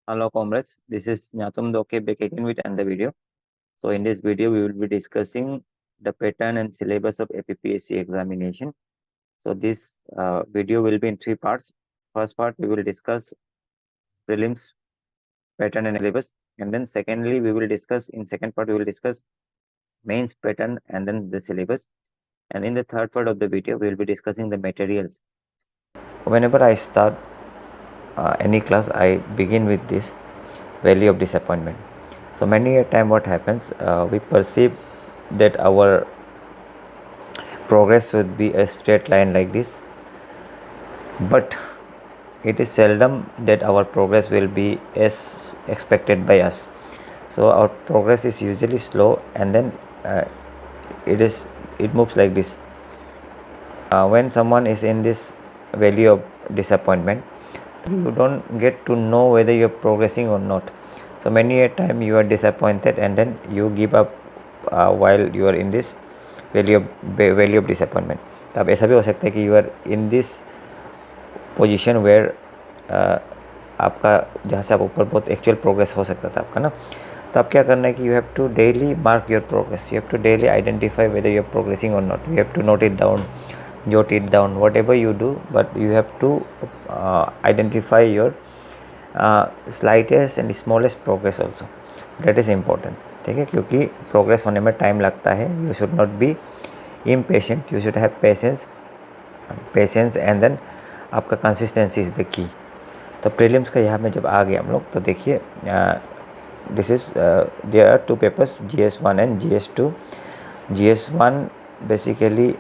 Hello comrades, this is Nyatum Doke back again with another video. So in this video we will be discussing the pattern and syllabus of APPSC examination. So this video will be in three parts. First part we will discuss prelims pattern and syllabus, and then secondly we will discuss in second part we will discuss mains pattern and then the syllabus, and in the third part of the video we will be discussing the materials. Whenever I start any class, I begin with this value of disappointment. So many a time what happens, we perceive that our progress should be a straight line like this, but it is seldom that our progress will be as expected by us. So our progress is usually slow, and then it moves like this. When someone is in this valley of disappointment, you don't get to know whether you're progressing or not. So many a time you are disappointed and then you give up while you are in this value of disappointment. तो अब ऐसा भी हो सकता है कि you are in this position where आपका जहाँ से आप ऊपर बहुत एक्चुअल प्रोग्रेस हो सकता था आपका ना. तो अब क्या करना है कि you have to daily mark your progress. You have to daily identify whether you are progressing और not. You have to note it down, jot it down, whatever you do, but you have to identify your slightest and smallest progress also. That is important. ठीक है, क्योंकि progress होने में time लगता है. You should not be impatient, you should have patience and then आपका consistency is the key. तो prelims का यहाँ में जब आ गया हम लोग, तो देखिए this is there are two papers, GS1 and GS2. GS1 basically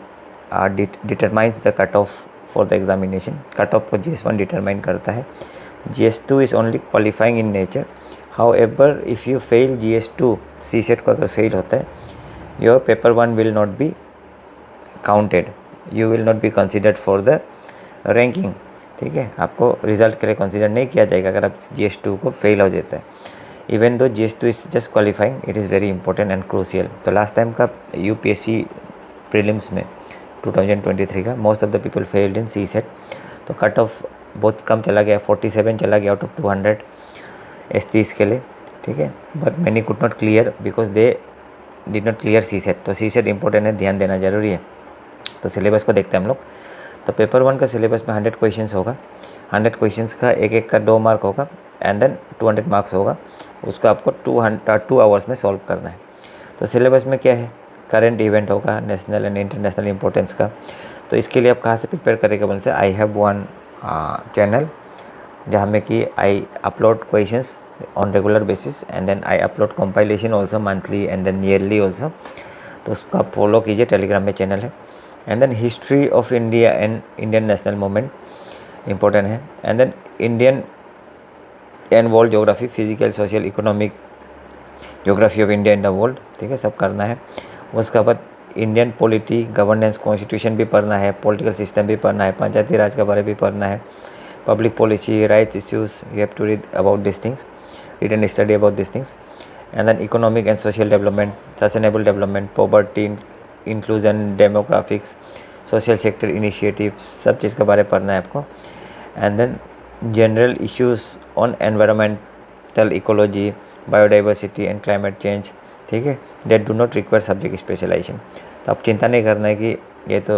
determines the cutoff for the examination. Cutoff को GS1 determine करता है. GS2 is only qualifying in nature. However, if you fail GS2, CSET को अगर fail होता है, your paper 1 will not be counted. You will not be considered for the ranking. ठीक है, आपको रिजल्ट के लिए कंसिडर नहीं किया जाएगा अगर आप GS2 को फेल हो जाता है. Even though GS2 is just qualifying, it is very important and crucial. तो लास्ट टाइम का UPSC प्रीलिम्स में 2023 का most of the people failed in CSET. तो कट ऑफ बहुत कम चला गया, 47 चला गया आउट ऑफ 200 STs के लिए. ठीक है, but many could not clear because they did not clear CSET. तो CSET इंपॉर्टेंट है, ध्यान देना ज़रूरी है. तो सिलेबस को देखते हैं हम लोग. तो पेपर 1 का सिलेबस में 100 क्वेश्चंस होगा. 100 क्वेश्चंस का एक का 2 मार्क होगा एंड देन 200 मार्क्स होगा. उसको आपको 2 आवर्स में सॉल्व करना है. तो सिलेबस में क्या है, करंट इवेंट होगा, नेशनल एंड इंटरनेशनल इंपॉर्टेंस का. तो इसके लिए आप कहाँ से प्रिपेयर करेंगे बोल से, आई हैव वन चैनल जहाँ में कि I upload questions on regular basis and then I upload compilation also monthly and then yearly also. तो उसको आप फॉलो कीजिए, टेलीग्राम में चैनल है. And then history of India and Indian national movement important है. And then Indian and world geography, physical, social, economic, geography of India in the world. ठीक है, सब करना है. उसके बाद इंडियन पॉलिटी, गवर्नेंस, कॉन्स्टिट्यूशन भी पढ़ना है, पॉलिटिकल सिस्टम भी पढ़ना है, पंचायती राज के बारे भी पढ़ना है, public policy, rights issues. You have to read about this things, read and study about this things. And then economic and social development, sustainable development, poverty, inclusion, demographics, social sector initiative, सब चीज़ के बारे में पढ़ना है आपको. And then general issues on environmental ecology, biodiversity and climate change. ठीक है, that do not require subject specialization. तो आप चिंता नहीं करना है कि ये तो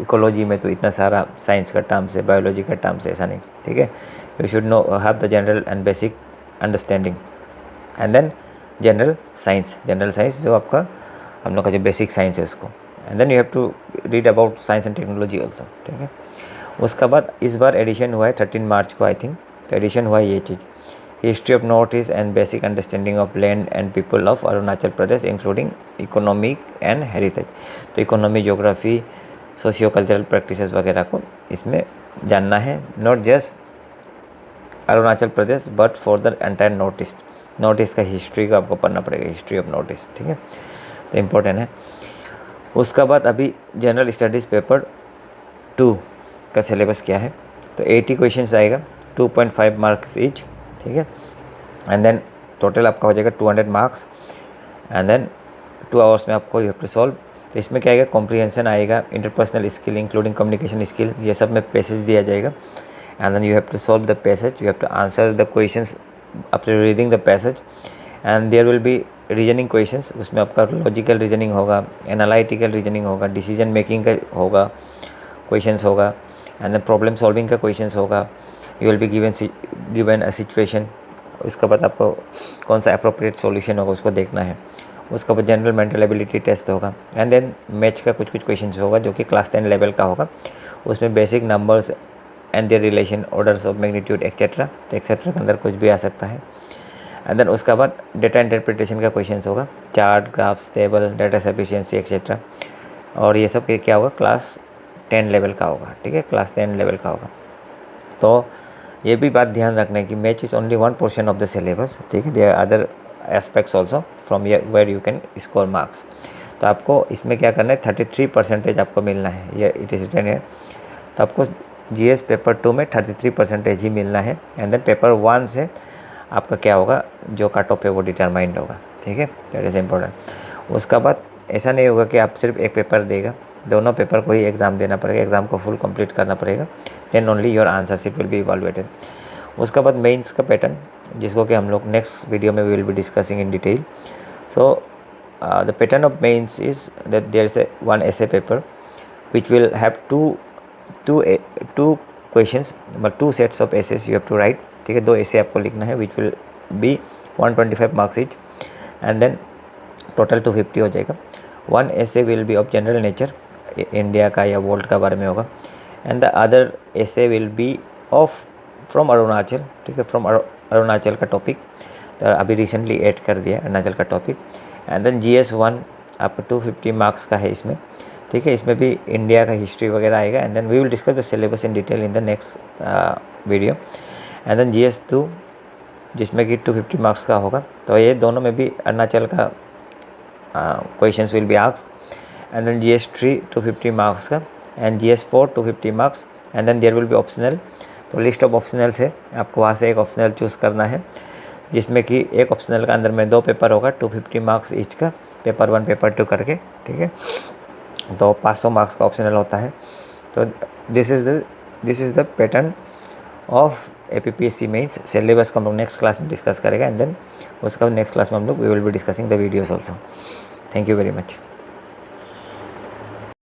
इकोलॉजी में तो इतना सारा साइंस का टर्म्स है, बायोलॉजी का टर्म्स है, ऐसा नहीं. ठीक है, you should know have the general and basic understanding. And then general science जो आपका हम लोग का जो बेसिक साइंस है उसको. And then you have to read about science and technology also. ठीक है, उसके बाद इस बार एडिशन हुआ है 13 मार्च को आई थिंक. तो एडिशन हुआ है ये चीज़, history of north east and basic understanding of land and people of Arunachal Pradesh including economic and heritage. तो economy, geography, socio cultural practices वगैरह को इसमें जानना है. Not just Arunachal Pradesh but for the entire north east का हिस्ट्री का आपको पढ़ना पड़ेगा, हिस्ट्री ऑफ नॉर्थ ईस्ट. ठीक है, तो इम्पोर्टेंट है. उसका बाद अभी जनरल स्टडीज़ पेपर 2 का सिलेबस क्या है. तो 80 क्वेश्चंस आएगा, 2.5 मार्क्स ईच. ठीक है, एंड देन टोटल आपका हो जाएगा 200 मार्क्स. एंड देन 2 आवर्स में आपको यू हैव टू सॉल्व. तो इसमें क्या आएगा, कॉम्प्रिहेंशन आएगा, interpersonal skill including communication skill, ये सब में पैसेज दिया जाएगा. and then you have to solve the passage, you have to answer the questions after reading the passage, and there will be reasoning questions, उसमें आपका logical reasoning होगा, analytical reasoning होगा, decision making का होगा questions होगा, and then problem solving का questions होगा. You will be given a situation, उसके बाद आपको कौन सा अप्रोप्रिएट सॉल्यूशन होगा उसको देखना है. उसके बाद जनरल मेंटल एबिलिटी टेस्ट होगा, एंड देन मैथ्स का कुछ क्वेश्चंस होगा जो कि क्लास 10 लेवल का होगा. उसमें basic numbers and there relation, orders of magnitude etcetera, तो एक्सेट्रा के अंदर कुछ भी आ सकता है. एंड देन उसके बाद डेटा इंटरप्रिटेशन का क्वेश्चंस होगा, chart, graphs, table, data sufficiency etcetera, और ये सब क्या होगा, क्लास 10 लेवल का होगा. ठीक है, क्लास 10 लेवल का होगा. तो ये भी बात ध्यान रखना है कि math is only one portion of the syllabus. ठीक है, there are other aspects also from where you can score marks. तो आपको इसमें क्या करना है, 33% आपको मिलना है, ये इट इज़ रिटन है. तो आपको जीएस पेपर 2 में 33% ही मिलना है. एंड देन पेपर 1 से आपका क्या होगा, जो कट ऑफ है वो डिटरमाइंड होगा. ठीक है, दैट इज़ इम्पोर्टेंट. उसका बाद ऐसा नहीं होगा कि आप सिर्फ एक पेपर देगा, दोनों पेपर को ही एग्ज़ाम देना पड़ेगा, एग्ज़ाम को फुल कंप्लीट करना पड़ेगा. Then only your answer sheet will be evaluated. उसका बाद मेंस का पैटर्न, जिसको कि हम लोग नेक्स्ट वीडियो में will be discussing in detail. So the pattern of mains is that there is one essay paper which will have two questions, but 2 sets of essays you have to write. ठीक है, 2 essay आपको लिखना है which will be 125 marks each, and then total 250 हो जाएगा. 1 essay will be of general nature, India का या world का बारे में होगा, and the other essay will be of from Arunachal. ठीक है, फ्रॉम अरुणाचल का टॉपिक, तो अभी रिसेंटली ऐड कर दिया अरुणाचल का टॉपिक. एंड देन GS1 आपका 250 मार्क्स का है इसमें. ठीक है, इसमें भी इंडिया का हिस्ट्री वगैरह आएगा. And then we will discuss the syllabus in detail in the next video. And then GS2 जिसमें कि 250 मार्क्स का होगा. तो ये दोनों में भी अरुणाचल का questions will be asked. And then GS3 250 marks का, and GS4 250 marks, and then there will be optional. तो लिस्ट ऑफ ऑप्शनल्स है, आपको वहाँ से एक ऑप्शनल चूज़ करना है, जिसमें कि एक ऑप्शनल का अंदर में 2 पेपर होगा, 250 मार्क्स ईच का, पेपर 1 पेपर 2 करके. ठीक है, तो 500 मार्क्स का ऑप्शनल होता है. तो this is the pattern of APPSC mains. Syllabus को हम लोग नेक्स्ट क्लास में डिस्कस करेगा, एंड देन उसका नेक्स्ट क्लास में हम लोग we will be discussing the videos also. Thank you very much.